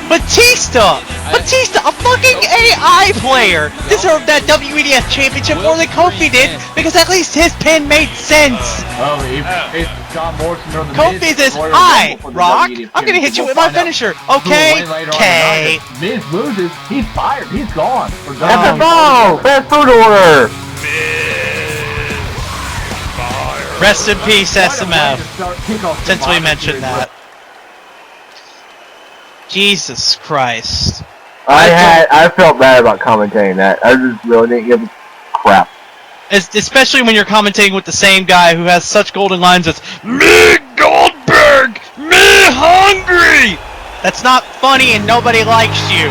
Batista, a fucking AI player, deserved that WEDF championship more than Kofi did because at least his pin made sense. John Morrison or the Kofi says, "Hi, Rock. I'm gonna hit you with my finisher." Okay, K. Miz loses. He's fired. He's gone. FFO! Fast food order! Rest in peace, SMF. Since we mentioned that. Jesus Christ. I felt bad about commentating that. I just really didn't give a crap. Especially when you're commentating with the same guy who has such golden lines as "Me Goldberg! Me hungry!" That's not funny and nobody likes you.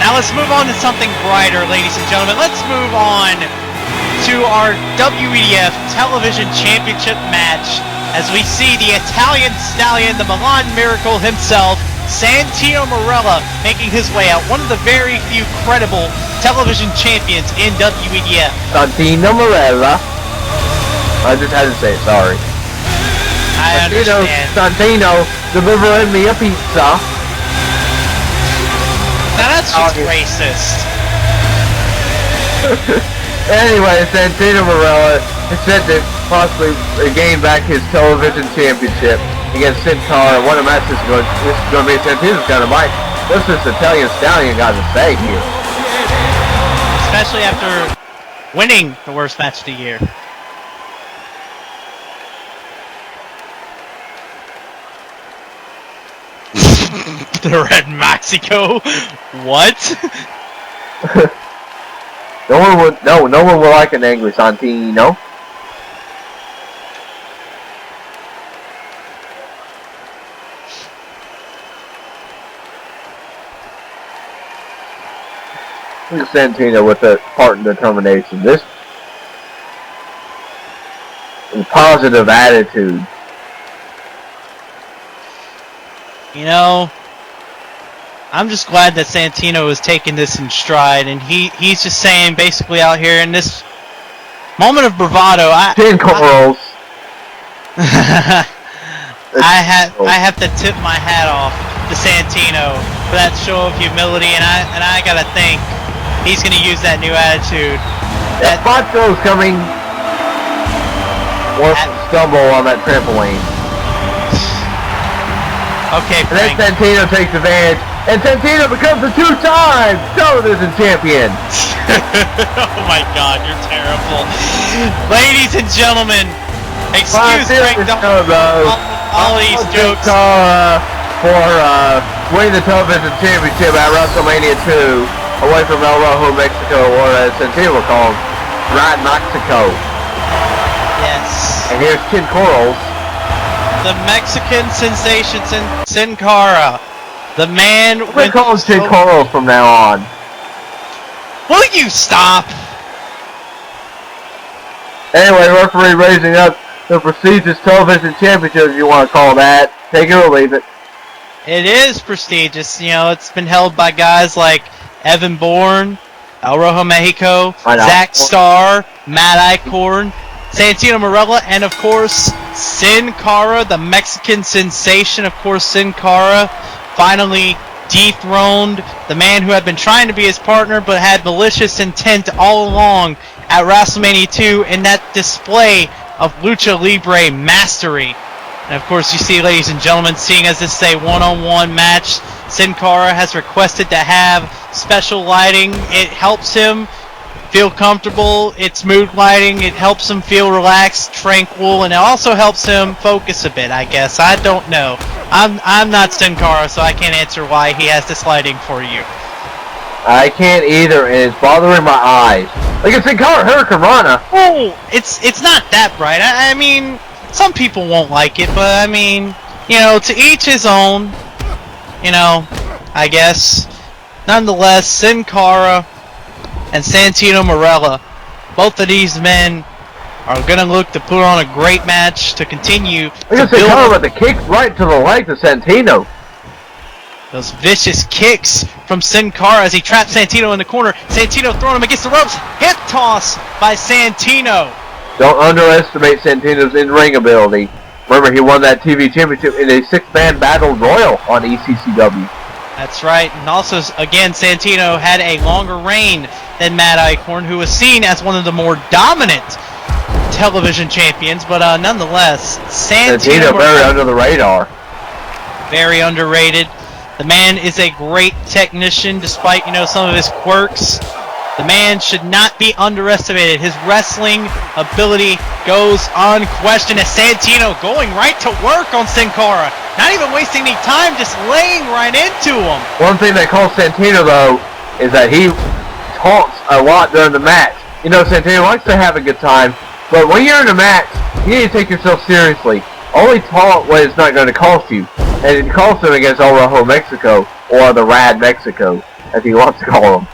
Now let's move on to something brighter, ladies and gentlemen. Let's move on to our WEDF Television Championship match as we see the Italian Stallion, the Milan Miracle himself, Santino Marella, making his way out. One of the very few credible television champions in WEDF. Santino Marella. I just had to say it, sorry. I understand. Santino delivering me a pizza. Now that's just racist. Anyway, Santino Marella is set to possibly gain back his television championship against Sin Cara. What a match this is going to be. Santino's got a mic. What's this Italian Stallion got to say here? Especially after winning the worst match of the year. The Red Mexico? What? No one would like an angry Santino. Look at Santino with the heart and determination. This positive attitude. You know, I'm just glad that Santino is taking this in stride, and he's just saying basically out here in this moment of bravado, I have to tip my hat off to Santino for that show of humility, and I gotta think he's gonna use that new attitude. That Fonzo's coming. Wants to stumble on that trampoline. Okay, Frank. And then Santino takes advantage, and Santino becomes a two-time television champion. Oh my God, you're terrible. Ladies and gentlemen, excuse Frank, all these jokes. For winning the television championship at WrestleMania 2, away from El Rojo, Mexico, or as Santino will call Right Mexico. Yes. And here's Kid Corals. The Mexican sensation, Sin Cara. The man... We're calling Kid Corals from now on. Will you stop? Anyway, referee raising up the prestigious television championship, if you want to call that. Take it or leave it. It is prestigious. You know, it's been held by guys like Evan Bourne, El Rojo Mexico, Zach Starr, Matt Eichorn, Santino Marella, and of course, Sin Cara, the Mexican sensation. Of course, Sin Cara finally dethroned the man who had been trying to be his partner but had malicious intent all along at WrestleMania 2 in that display of Lucha Libre mastery. And of course, you see, ladies and gentlemen, seeing as this is a one-on-one match, Sin Cara has requested to have special lighting. It helps him feel comfortable. It's mood lighting. It helps him feel relaxed, tranquil, and it also helps him focus a bit, I guess. I don't know. I'm not Sin Cara, so I can't answer why he has this lighting for you. I can't either, and it's bothering my eyes. Look at Sin Cara, Hurricane Rana. Oh, it's not that bright. I mean, some people won't like it, but I mean, you know, to each his own. You know, I guess. Nonetheless, Sin Cara and Santino Marella, both of these men are going to look to put on a great match to continue. Look at Sin Cara with the kick right to the leg to Santino. Those vicious kicks from Sin Cara as he traps Santino in the corner. Santino throwing him against the ropes. Hip toss by Santino. Don't underestimate Santino's in-ring ability. Remember, he won that TV championship in a 6-man battle royal on ECCW. That's right, and also, again, Santino had a longer reign than Matt Eichorn, who was seen as one of the more dominant television champions, but nonetheless, Santino very under the radar. Very underrated. The man is a great technician, despite, some of his quirks. The man should not be underestimated. His wrestling ability goes unquestioned as Santino going right to work on Sin Cara. Not even wasting any time, just laying right into him. One thing that calls Santino, though, is that he talks a lot during the match. Santino likes to have a good time, but when you're in a match, you need to take yourself seriously. Only talk when it's not going to cost you. And it cost him against El Rojo Mexico, or the Rad Mexico, as he wants to call him.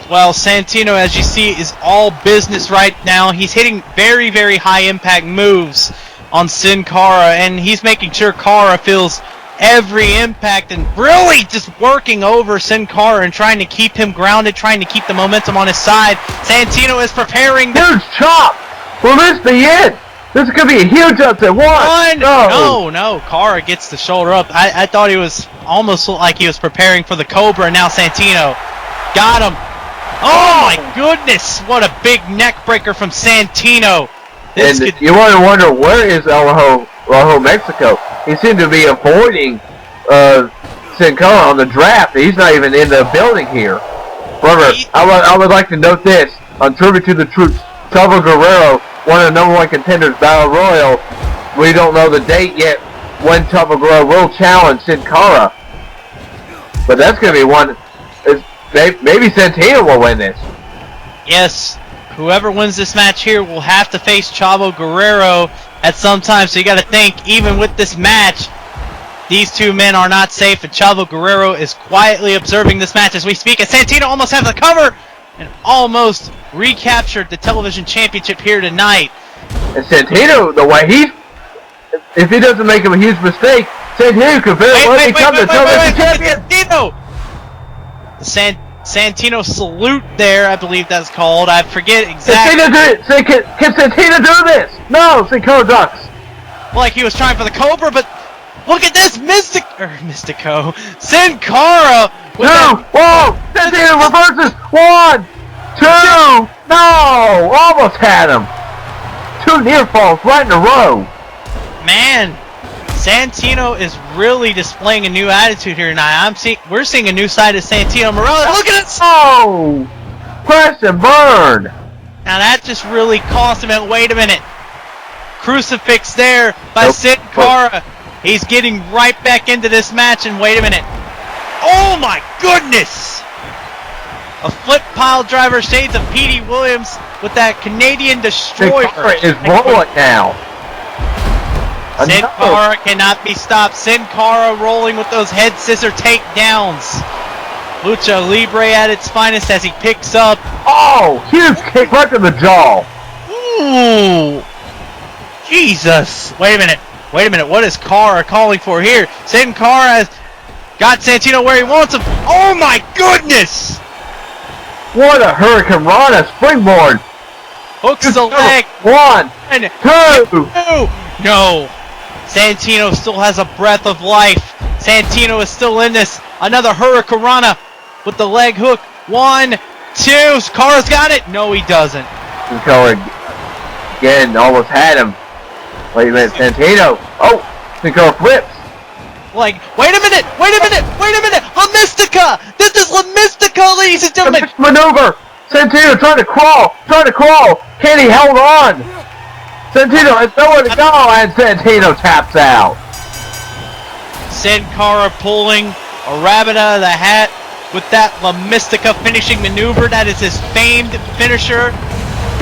Well, Santino, as you see, is all business right now. He's hitting very, very high-impact moves on Sin Cara, and he's making sure Cara feels every impact and really just working over Sin Cara and trying to keep him grounded, trying to keep the momentum on his side. Santino is preparing. Huge chop! Will this be it? This could be a huge upset. One! No. Cara gets the shoulder up. I thought he was almost like he was preparing for the Cobra, and now Santino got him. Oh my goodness! What a big neck breaker from Santino. You want to wonder, where is El Rojo Mexico? He seemed to be avoiding Sin Cara on the draft. He's not even in the building here. However, I would like to note this. On Tribute to the Troops, Chavo Guerrero, one of the #1 contenders, Battle Royal. We don't know the date yet when Chavo Guerrero will challenge Sin Cara. But that's going to be one. Maybe Santino will win this. Yes, whoever wins this match here will have to face Chavo Guerrero at some time. So you got to think, even with this match, these two men are not safe. And Chavo Guerrero is quietly observing this match as we speak. And Santino almost has the cover and almost recaptured the television championship here tonight. And Santino, the way if he doesn't make a huge mistake, Santino could very well become the television champion. Santino! Santino salute there, I believe that's called. I forget exactly. Can Santino do this? No, Santino ducks. Like he was trying for the Cobra, but look at this, Mystico. Sin Cara. Whoa! Santino reverses. 1, 2. No, almost had him. 2 near falls right in a row. Man, Santino is really displaying a new attitude here tonight. We're seeing a new side of Santino Morella. Look at it! Oh! Crash and burn! Now that just really cost him. And wait a minute. Crucifix there by Sin Cara. He's getting right back into this match, and wait a minute. Oh my goodness! A flip pile driver, shades of P.D. Williams with that Canadian Destroyer. Sin Cara is rolling now. Sin Cara cannot be stopped. Sin Cara rolling with those head scissor takedowns. Lucha Libre at its finest as he picks up. Oh, huge kick right to the jaw. Ooh. Jesus. Wait a minute. What is Cara calling for here? Sin Cara has got Santino where he wants him. Oh my goodness. What a Hurricane Rana springboard. Hooks the leg. 1, 2. No. Santino still has a breath of life. Santino is still in this. Another Hurricane Rana with the leg hook. 1, 2. Cara's got it. No, he doesn't. Cara again almost had him. Wait a minute, Santino. Oh, Cara flips. Wait a minute. La Mystica. This is La Mystica, ladies and gentlemen. Maneuver. Santino trying to crawl. Kenny held on. Santino has nowhere to go, and Santino taps out. Sin Cara pulling a rabbit out of the hat with that La Mystica finishing maneuver. That is his famed finisher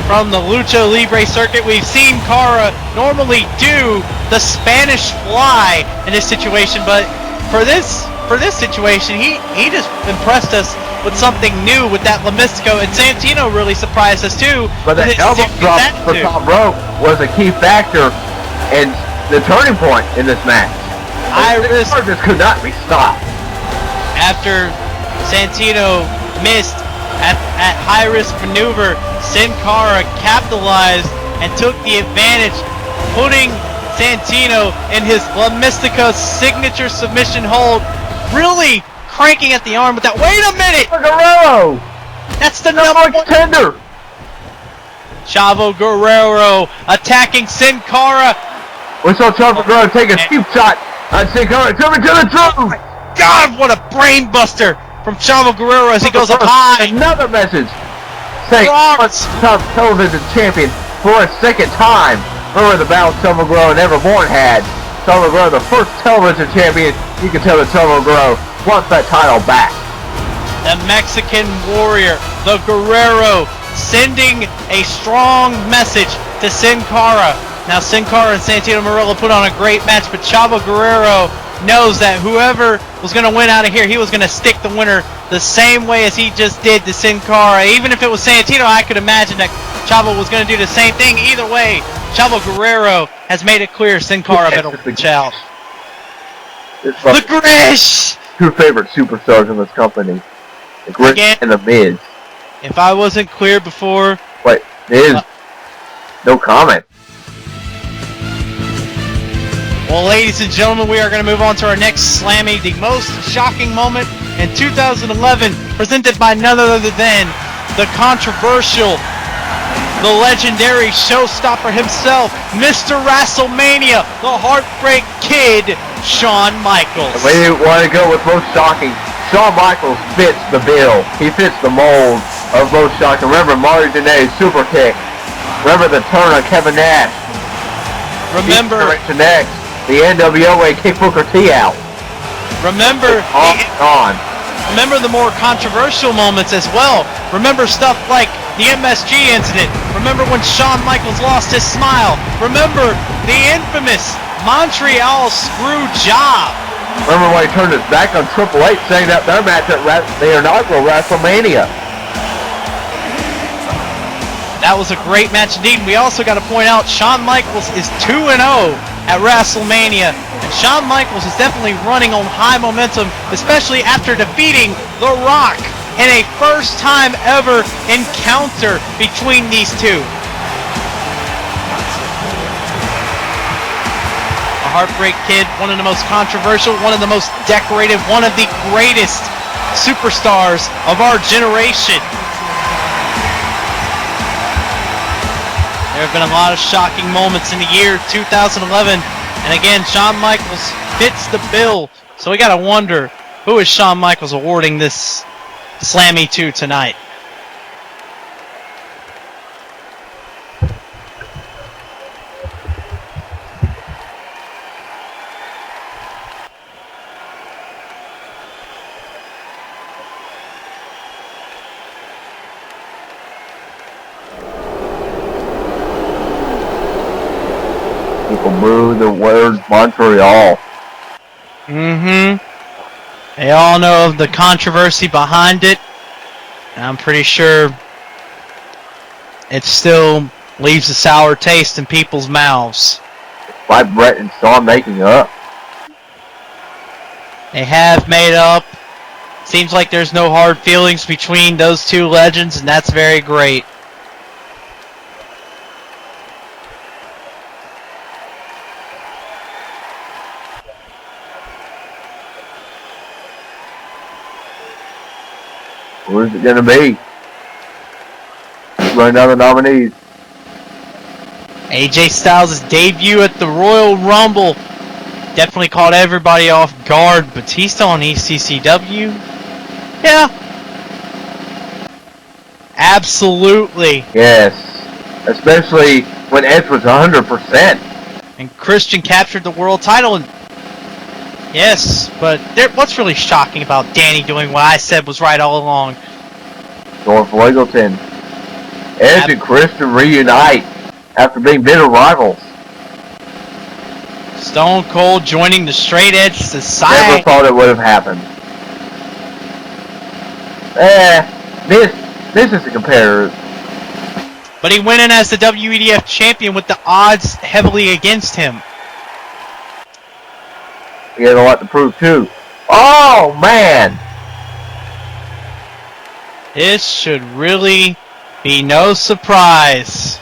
from the Lucha Libre circuit. We've seen Cara normally do the Spanish fly in this situation, but for this situation, he just impressed us with something new with that La Mystico, and Santino really surprised us too. But the elbow drop for top rope was a key factor and the turning point in this match. This could not be stopped. After Santino missed at high-risk maneuver, Sin Cara capitalized and took the advantage, putting Santino in his La Mystica signature submission hold, really cranking at the arm with that. Wait a minute! Guerrero! That's the number one contender! Chavo Guerrero attacking Sin Cara. We saw Chavo Guerrero take a cheap shot on Sin Cara. Coming to the truth! God, what a brain buster from Chavo Guerrero as he goes up high. Another message saying top television champion for a second time. Remember the battle Chavo Guerrero and Everborn had. Chavo Guerrero, the first television champion. You can tell that Chavo Guerrero wants that title back. The Mexican warrior, the Guerrero, sending a strong message to Sin Cara. Now Sin Cara and Santino Marella put on a great match, but Chavo Guerrero knows that whoever was going to win out of here, he was going to stick the winner the same way as he just did to Sin Cara. Even if it was Santino, I could imagine that Chavo was going to do the same thing. Either way, Chavo Guerrero has made it clear Sin Cara better watch out. The Grish! Two favorite superstars in this company. The Grish and the Miz. If I wasn't clear before... Wait, Miz, no comment. Well, ladies and gentlemen, we are going to move on to our next Slammy, the most shocking moment in 2011, presented by none other than the controversial, the legendary showstopper himself, Mr. WrestleMania, the Heartbreak Kid, Shawn Michaels. And we want to go with most shocking. Shawn Michaels fits the bill. He fits the mold of most shocking. Remember Mario Janae's super kick. Remember the turn on Kevin Nash. Remember the NWA kick Booker T out. Remember Remember the more controversial moments as well. Remember stuff like the MSG incident. Remember when Shawn Michaels lost his smile. Remember the infamous Montreal screw job. Remember when he turned his back on Triple H, saying that their match at the inaugural WrestleMania. That was a great match indeed. We also got to point out Shawn Michaels is 2-0 at WrestleMania. And Shawn Michaels is definitely running on high momentum, especially after defeating The Rock in a first time ever encounter between these two. The Heartbreak Kid, one of the most controversial, one of the most decorated, one of the greatest superstars of our generation. There have been a lot of shocking moments in the year 2011, and again, Shawn Michaels fits the bill. So we gotta wonder, who is Shawn Michaels awarding this Slammy to tonight? People boo the word Montreal. They all know of the controversy behind it. And I'm pretty sure it still leaves a sour taste in people's mouths. By Brett and Shawn making up. They have made up. Seems like there's no hard feelings between those two legends, and that's very great. Who's it gonna be? Running down the nominees. AJ Styles' debut at the Royal Rumble definitely caught everybody off guard. Batista on ECCW? Yeah. Absolutely. Yes. Especially when Edge was 100%. And Christian captured the world title. And yes, but what's really shocking about Danny doing what I said was right all along? North Wiggleton. Edge and Christian reunite after being bitter rivals. Stone Cold joining the Straight Edge Society. Never thought it would have happened. This is a comparator. But he went in as the WEDF champion with the odds heavily against him. He had a lot to prove too. Oh man! This should really be no surprise.